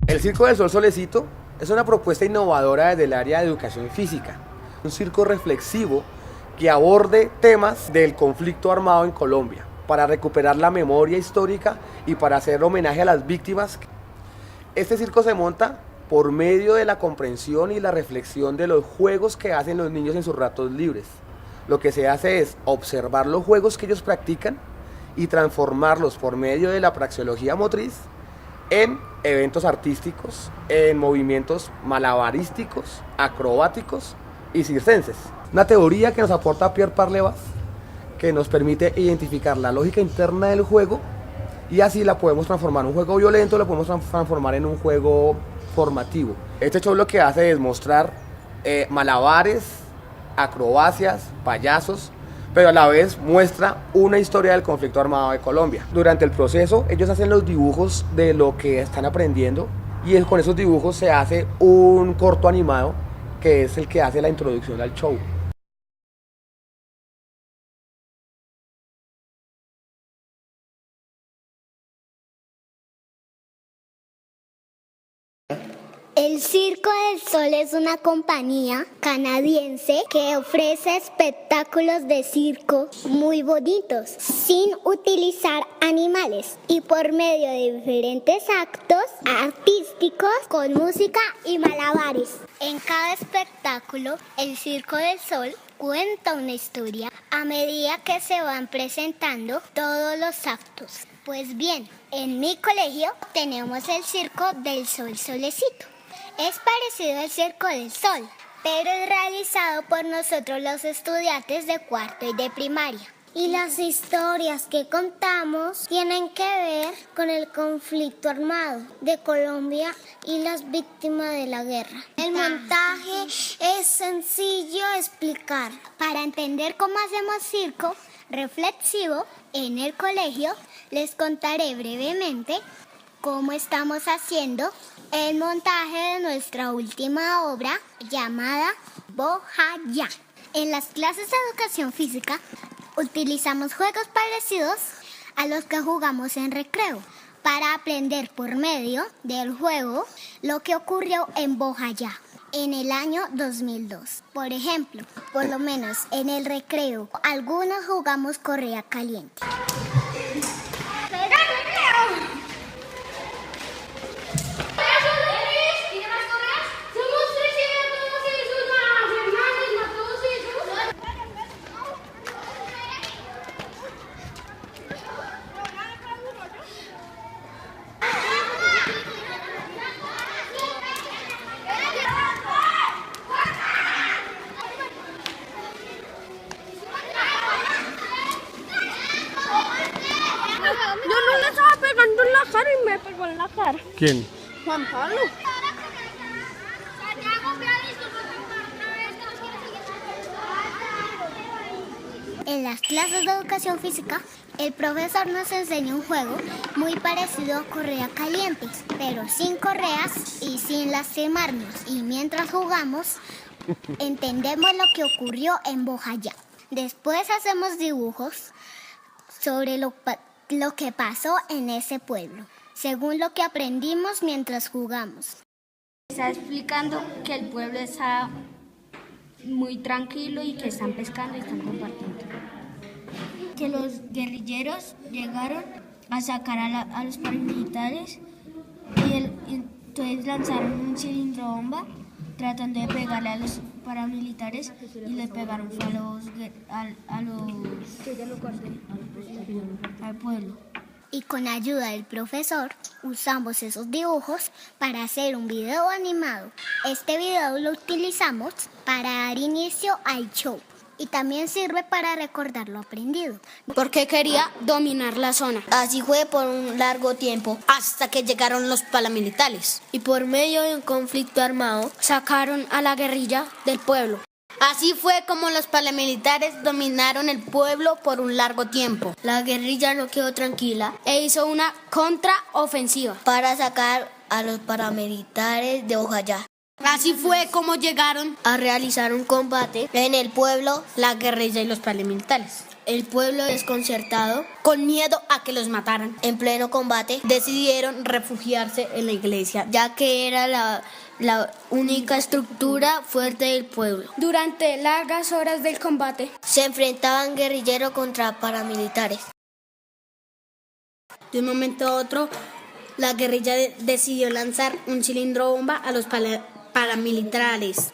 El Circo del Sol Solecito es una propuesta innovadora desde el área de educación física. Un circo reflexivo que aborde temas del conflicto armado en Colombia para recuperar la memoria histórica y para hacer homenaje a las víctimas. Este circo se monta por medio de la comprensión y la reflexión de los juegos que hacen los niños en sus ratos libres. Lo que se hace es observar los juegos que ellos practican y transformarlos por medio de la praxeología motriz en eventos artísticos, en movimientos malabarísticos, acrobáticos y circenses. Una teoría que nos aporta Pierre Parlevas, que nos permite identificar la lógica interna del juego y así la podemos transformar en un juego violento, la podemos transformar en un juego formativo. Este show lo que hace es mostrar malabares, acrobacias, payasos, pero a la vez muestra una historia del conflicto armado de Colombia. Durante el proceso ellos hacen los dibujos de lo que están aprendiendo y con esos dibujos se hace un corto animado que es el que hace la introducción al show. El Circo del Sol es una compañía canadiense que ofrece espectáculos de circo muy bonitos, sin utilizar animales y por medio de diferentes actos artísticos con música y malabares. En cada espectáculo, el Circo del Sol cuenta una historia a medida que se van presentando todos los actos. Pues bien, en mi colegio tenemos el Circo del Sol Solecito. Es parecido al Circo del Sol, pero es realizado por nosotros los estudiantes de cuarto y de primaria. Y las historias que contamos tienen que ver con el conflicto armado de Colombia y las víctimas de la guerra. El montaje es sencillo de explicar. Para entender cómo hacemos circo reflexivo en el colegio, les contaré brevemente cómo estamos haciendo el montaje de nuestra última obra llamada Bojayá. En las clases de educación física utilizamos juegos parecidos a los que jugamos en recreo para aprender por medio del juego lo que ocurrió en Bojayá en el año 2002. Por ejemplo, por lo menos en el recreo, algunos jugamos correa caliente. Yo no le estaba pegando en la cara y me pegó en la cara. ¿Quién? Juan Pablo. En las clases de educación física, el profesor nos enseña un juego muy parecido a correa caliente, pero sin correas y sin lastimarnos. Y mientras jugamos, entendemos lo que ocurrió en Bojayá. Después hacemos dibujos sobre lo que pasó en ese pueblo, según lo que aprendimos mientras jugamos. Está explicando que el pueblo está muy tranquilo y que están pescando y están compartiendo. Que los guerrilleros llegaron a sacar a los paramilitares y entonces lanzaron un cilindro bomba tratando de pegarle a los paramilitares y le pegaron al pueblo. Y con ayuda del profesor usamos esos dibujos para hacer un video animado. Este video lo utilizamos para dar inicio al show y también sirve para recordar lo aprendido. Porque quería dominar la zona. Así fue por un largo tiempo hasta que llegaron los paramilitares y por medio de un conflicto armado Sacaron a la guerrilla del pueblo. Así fue como los paramilitares dominaron el pueblo por un largo tiempo. La guerrilla no quedó tranquila E hizo una contraofensiva. para sacar a los paramilitares de Bojayá. Así fue como llegaron A realizar un combate en el pueblo, la guerrilla y los paramilitares. El pueblo desconcertado, con miedo a que los mataran en pleno combate, decidieron refugiarse en la iglesia, ya que era la única estructura fuerte del pueblo. Durante largas horas del combate, Se enfrentaban guerrilleros contra paramilitares. De un momento a otro, la guerrilla decidió lanzar un cilindro bomba a los paramilitares,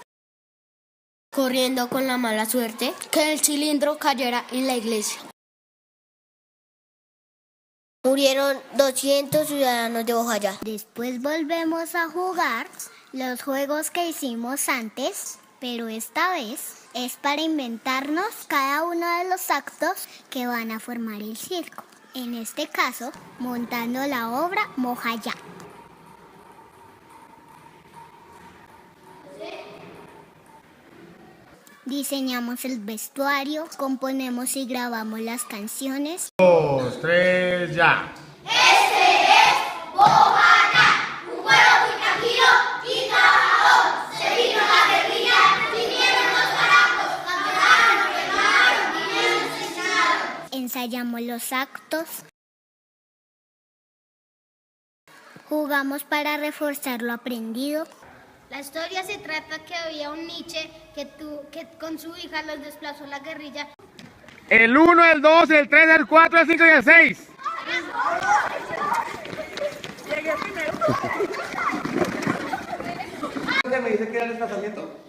corriendo con la mala suerte que el cilindro cayera en la iglesia. Murieron 200 ciudadanos de Bojayá. Después volvemos a jugar los juegos que hicimos antes, pero esta vez es para inventarnos cada uno de los actos que van a formar el circo. En este caso, montando la obra Mojayá. Diseñamos el vestuario, componemos y grabamos las canciones. 2, 3, ya. Ensayamos los actos. Jugamos para reforzar lo aprendido. La historia se trata que había un Nietzsche que con su hija los desplazó la guerrilla. El 1, el 2, el 3, el 4, el 5 y el 6. ¿Qué me dice que era el desplazamiento?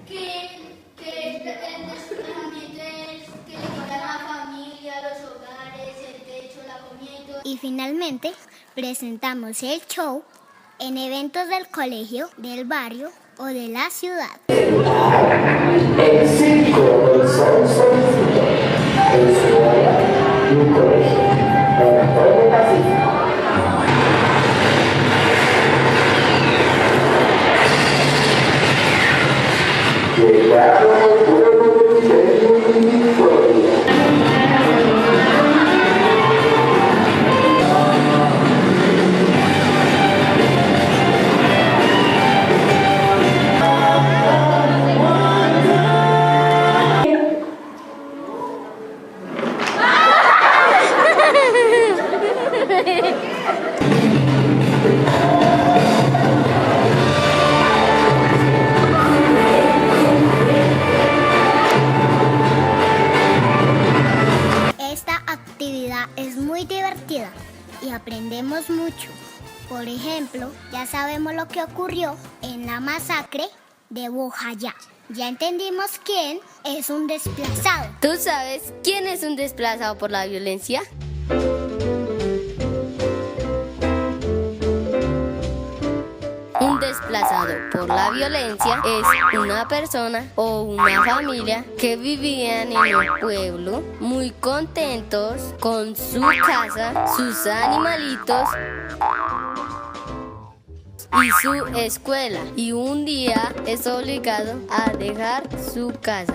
Que el desplazamiento es que le quitan la familia, los hogares, el techo, la comida y todo. Y finalmente presentamos el show en eventos del colegio, del barrio o de la ciudad. El circo del sol solicito en Ciudad y un colegio en todo el Pacífico. Llegado al pueblo de Victoria. Es muy divertida y aprendemos mucho. Por ejemplo, ya sabemos lo que ocurrió en la masacre de Bojayá. Ya entendimos quién es un desplazado. ¿Tú sabes quién es un desplazado por la violencia? Un desplazado por la violencia es una persona o una familia que vivían en un pueblo muy contentos con su casa, sus animalitos y su escuela, y un día es obligado a dejar su casa.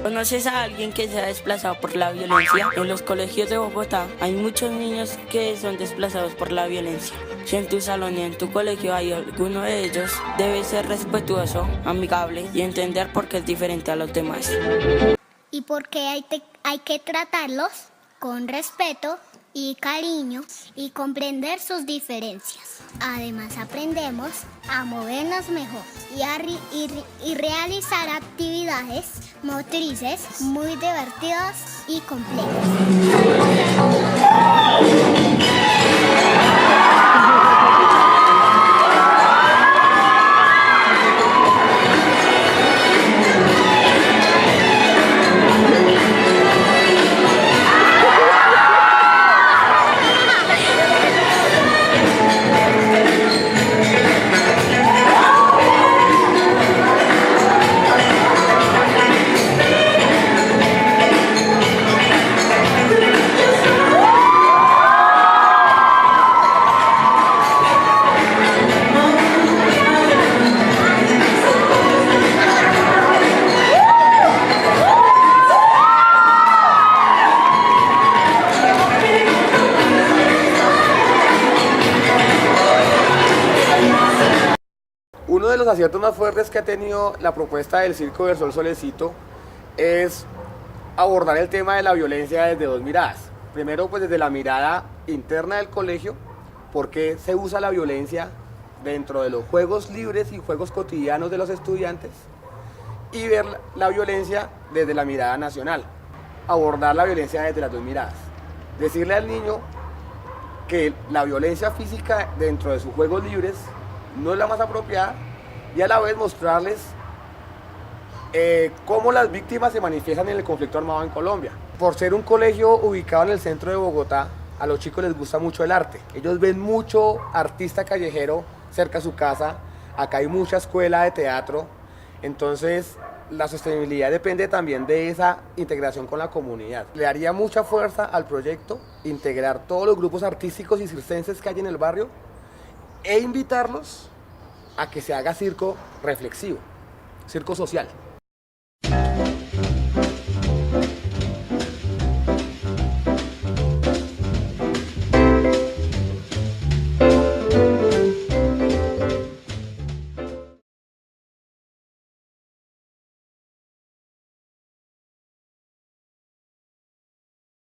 ¿Conoces a alguien que se ha desplazado por la violencia? En los colegios de Bogotá hay muchos niños que son desplazados por la violencia. Si en tu salón y en tu colegio hay alguno de ellos, debes ser respetuoso, amigable y entender por qué es diferente a los demás. Y porque hay que tratarlos con respeto y cariño y comprender sus diferencias. Además aprendemos a movernos mejor y realizar actividades motrices muy divertidas y complejas. Uno de los aciertos más fuertes que ha tenido la propuesta del Circo del Sol Solecito es abordar el tema de la violencia desde dos miradas. Primero, pues desde la mirada interna del colegio, por qué se usa la violencia dentro de los juegos libres y juegos cotidianos de los estudiantes, y ver la violencia desde la mirada nacional, abordar la violencia desde las dos miradas. Decirle al niño que la violencia física dentro de sus juegos libres no es la más apropiada, y a la vez mostrarles cómo las víctimas se manifiestan en el conflicto armado en Colombia. Por ser un colegio ubicado en el centro de Bogotá, a los chicos les gusta mucho el arte. Ellos ven mucho artista callejero cerca de su casa, acá hay mucha escuela de teatro, entonces la sostenibilidad depende también de esa integración con la comunidad. Le daría mucha fuerza al proyecto, integrar todos los grupos artísticos y circenses que hay en el barrio e invitarlos a que se haga circo reflexivo, circo social.